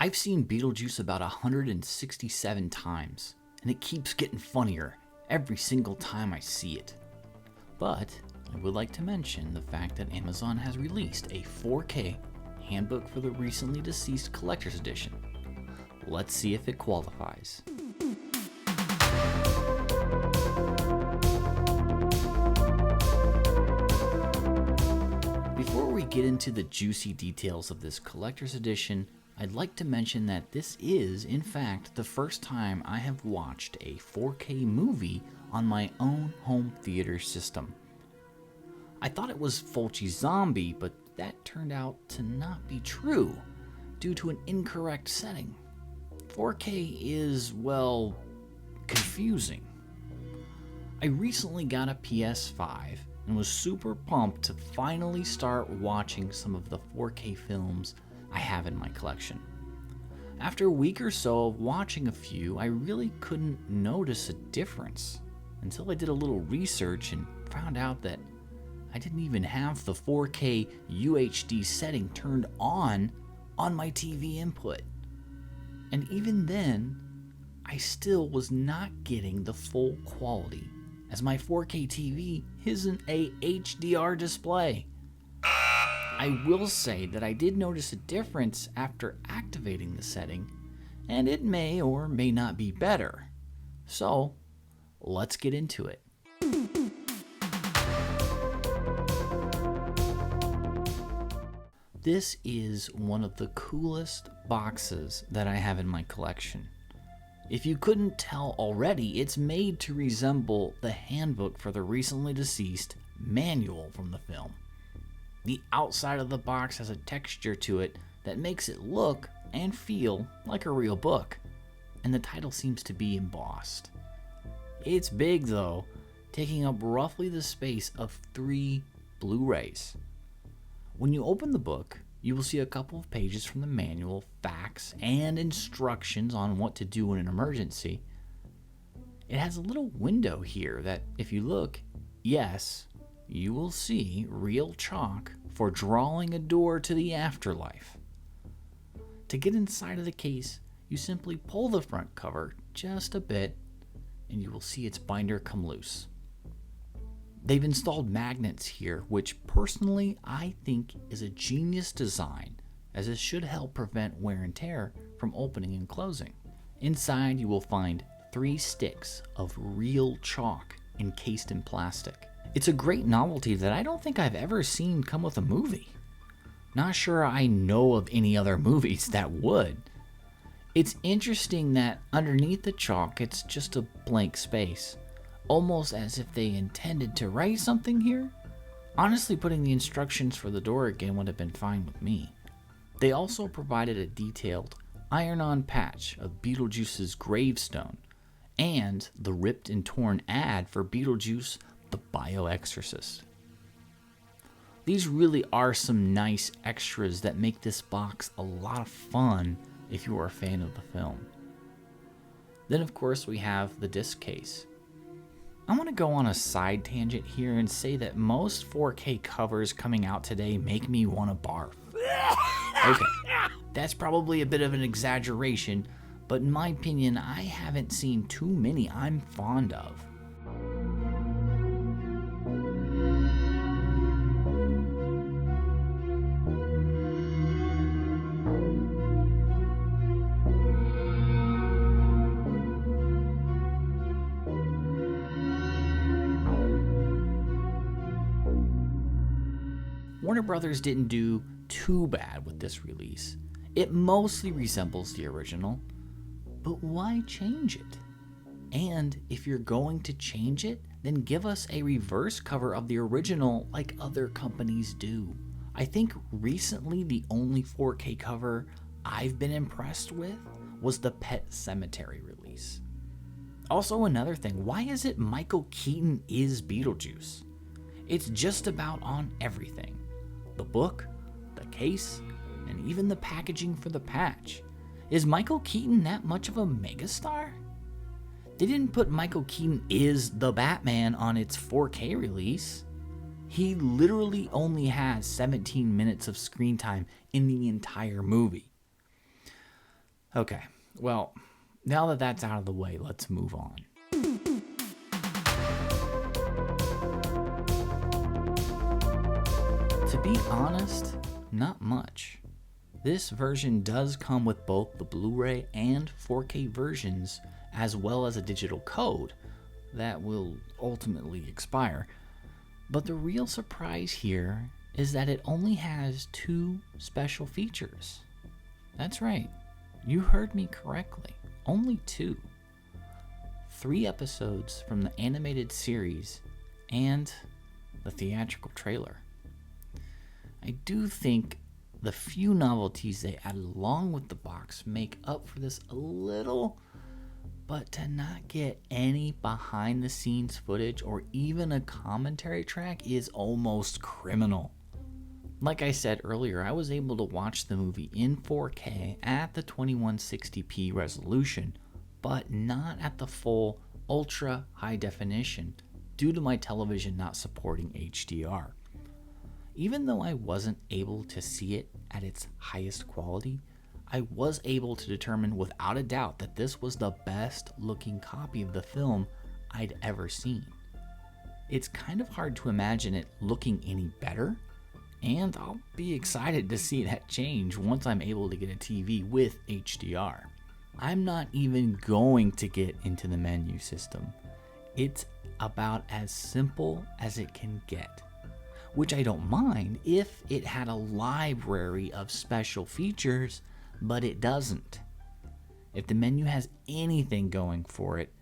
I've seen Beetlejuice about 167 times, and it keeps getting funnier every single time I see it. But I would like to mention the fact that Amazon has released a 4K Handbook for the Recently Deceased Collector's Edition. Let's see if it qualifies. Before we get into the juicy details of this collector's edition, I'd like to mention that this is, in fact, the first time I have watched a 4K movie on my own home theater system. I thought it was Fulci Zombie, but that turned out to not be true due to an incorrect setting. 4K is, well, confusing. I recently got a PS5 and was super pumped to finally start watching some of the 4K films I have in my collection. After a week or so of watching a few, I really couldn't notice a difference until I did a little research and found out that I didn't even have the 4K UHD setting turned on my TV input. And even then, I still was not getting the full quality, as my 4K TV isn't a HDR display. I will say that I did notice a difference after activating the setting, and it may or may not be better. So, let's get into it. This is one of the coolest boxes that I have in my collection. If you couldn't tell already, it's made to resemble the Handbook for the Recently Deceased manual from the film. The outside of the box has a texture to it that makes it look and feel like a real book, and the title seems to be embossed. It's big though, taking up roughly the space of 3 Blu-rays. When you open the book, you will see a couple of pages from the manual, facts, and instructions on what to do in an emergency. It has a little window here that, if you look, yes, you will see real chalk for drawing a door to the afterlife. To get inside of the case, you simply pull the front cover just a bit, and you will see its binder come loose. They've installed magnets here, which personally I think is a genius design, as it should help prevent wear and tear from opening and closing. Inside you will find 3 sticks of real chalk encased in plastic. It's a great novelty that I don't think I've ever seen come with a movie. Not sure I know of any other movies that would. It's interesting that underneath the chalk it's just a blank space, almost as if they intended to write something here. Honestly, putting the instructions for the door again would have been fine with me. They also provided a detailed iron-on patch of Beetlejuice's gravestone and the ripped and torn ad for Beetlejuice the Bioexorcist. These really are some nice extras that make this box a lot of fun if you are a fan of the film. Then of course we have the disc case. I want to go on a side tangent here and say that most 4K covers coming out today make me want to barf. Okay, that's probably a bit of an exaggeration, but in my opinion, I haven't seen too many I'm fond of. Warner Brothers didn't do too bad with this release. It mostly resembles the original, but why change it? And if you're going to change it, then give us a reverse cover of the original like other companies do. I think recently the only 4K cover I've been impressed with was the Pet Sematary release. Also another thing, why is it Michael Keaton is Beetlejuice? It's just about on everything. The book, the case, and even the packaging for the patch. Is Michael Keaton that much of a megastar? They didn't put Michael Keaton is the Batman on its 4K release. He literally only has 17 minutes of screen time in the entire movie. Okay, well, now that that's out of the way, let's move on. To be honest, not much. This version does come with both the Blu-ray and 4K versions, as well as a digital code that will ultimately expire. But the real surprise here is that it only has 2 special features. That's right, you heard me correctly, only 2. 3 episodes from the animated series and the theatrical trailer. I do think the few novelties they added along with the box make up for this a little, but to not get any behind the scenes footage or even a commentary track is almost criminal. Like I said earlier, I was able to watch the movie in 4K at the 2160p resolution, but not at the full ultra high definition due to my television not supporting HDR. Even though I wasn't able to see it at its highest quality, I was able to determine without a doubt that this was the best looking copy of the film I'd ever seen. It's kind of hard to imagine it looking any better, and I'll be excited to see that change once I'm able to get a TV with HDR. I'm not even going to get into the menu system. It's about as simple as it can get, which I don't mind if it had a library of special features, but it doesn't. If the menu has anything going for it,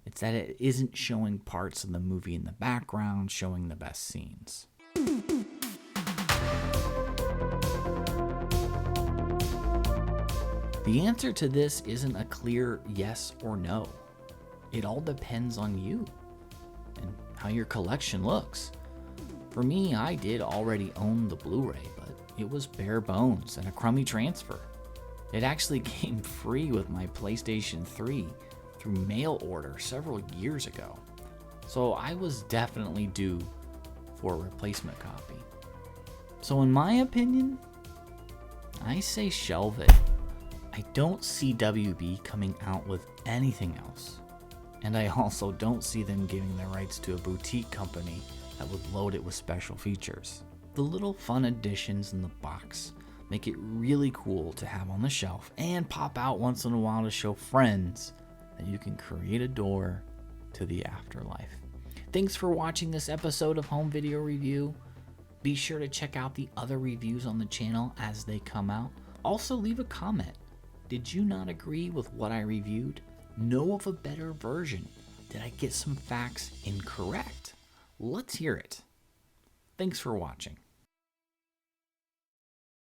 it's that it isn't showing parts of the movie in the background, showing the best scenes. The answer to this isn't a clear yes or no. It all depends on you and how your collection looks. For me, I did already own the Blu-ray, but it was bare bones and a crummy transfer. It actually came free with my PlayStation 3 through mail order several years ago, so I was definitely due for a replacement copy. So in my opinion, I say shelve it. I don't see WB coming out with anything else, and I also don't see them giving the rights to a boutique company that would load it with special features. The little fun additions in the box make it really cool to have on the shelf and pop out once in a while to show friends that you can create a door to the afterlife. Thanks for watching this episode of Home Video Review. Be sure to check out the other reviews on the channel as they come out. Also leave a comment. Did you not agree with what I reviewed? Know of a better version? Did I get some facts incorrect? Let's hear it. Thanks for watching.